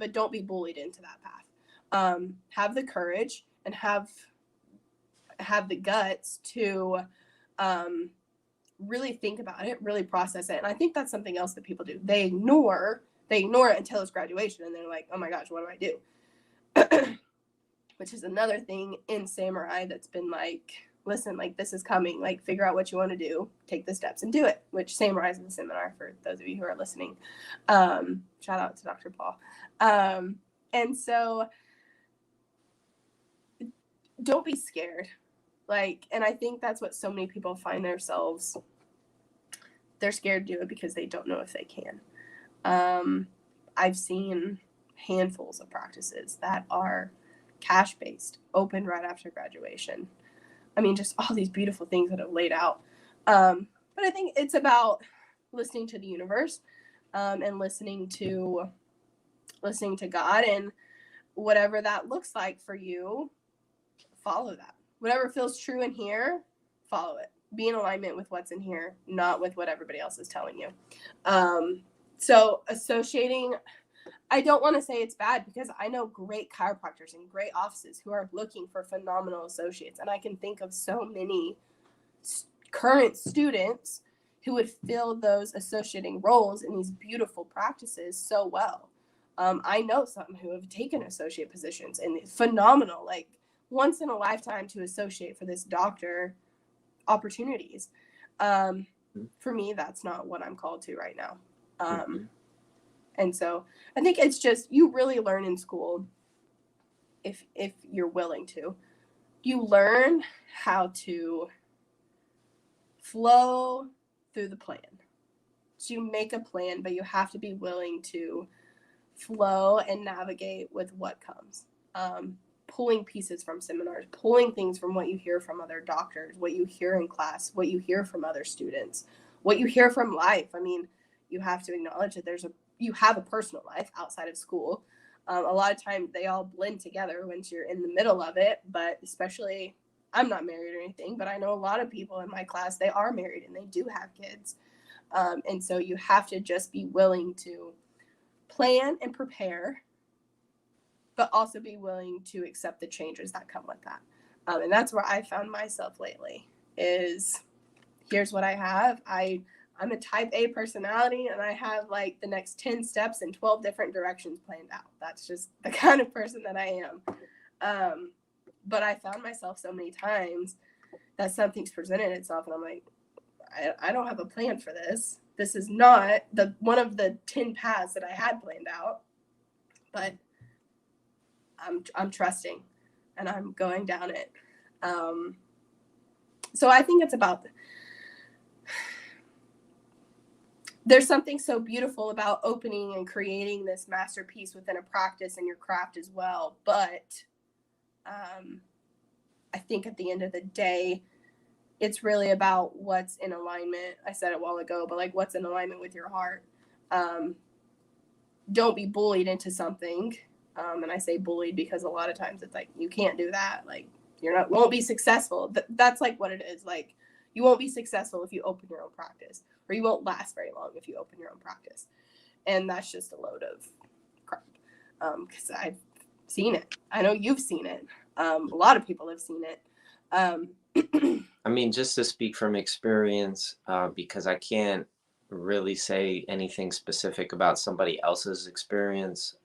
but don't be bullied into that path. Have the courage and have the guts to really think about it, really process it. And I think that's something else that people do. They ignore it until it's graduation, and they're like, oh my gosh, what do I do? Which is another thing in Samurai that's been like, listen, like this is coming, like figure out what you want to do, take the steps and do it, which Samurai is the seminar for those of you who are listening. Shout out to Dr. Paul. And so don't be scared. Like, and I think that's what so many people find themselves, they're scared to do it because they don't know if they can. I've seen handfuls of practices that are cash-based, opened right after graduation. I mean, just all these beautiful things that have laid out. But I think it's about listening to the universe, and listening to God, and whatever that looks like for you, follow that. Whatever feels true in here, follow it. Be in alignment with what's in here, not with what everybody else is telling you. So associating, I don't want to say it's bad, because I know great chiropractors and great offices who are looking for phenomenal associates. And I can think of so many current students who would fill those associating roles in these beautiful practices so well. I know some who have taken associate positions, and phenomenal, like once in a lifetime to associate for this doctor opportunities. For me, that's not what I'm called to right now. And so I think it's just, you really learn in school, if you're willing to, you learn how to flow through the plan. So you make a plan, but you have to be willing to flow and navigate with what comes. Pulling pieces from seminars, pulling things from what you hear from other doctors, what you hear in class, what you hear from other students, what you hear from life. I mean, you have to acknowledge that you have a personal life outside of school. A lot of times they all blend together once you're in the middle of it, but especially, I'm not married or anything, but I know a lot of people in my class, they are married and they do have kids. And so you have to just be willing to plan and prepare, but also be willing to accept the changes that come with that. And that's where I found myself lately, is here's what I have. I'm a type A personality, and I have like the next 10 steps in 12 different directions planned out. That's just the kind of person that I am. But I found myself so many times that something's presented itself, and I'm like, I don't have a plan for this. This is not one of the 10 paths that I had planned out, but I'm trusting, and I'm going down it. So I think it's about, there's something so beautiful about opening and creating this masterpiece within a practice and your craft as well. But I think at the end of the day, it's really about what's in alignment. I said it a while ago, but like what's in alignment with your heart. Don't be bullied into something. And I say bullied because a lot of times it's like, you can't do that. Like, won't be successful. That's like what it is. Like, you won't be successful if you open your own practice, or you won't last very long if you open your own practice. And that's just a load of crap. Because I've seen it. I know you've seen it. A lot of people have seen it. I mean, just to speak from experience, because I can't really say anything specific about somebody else's experience.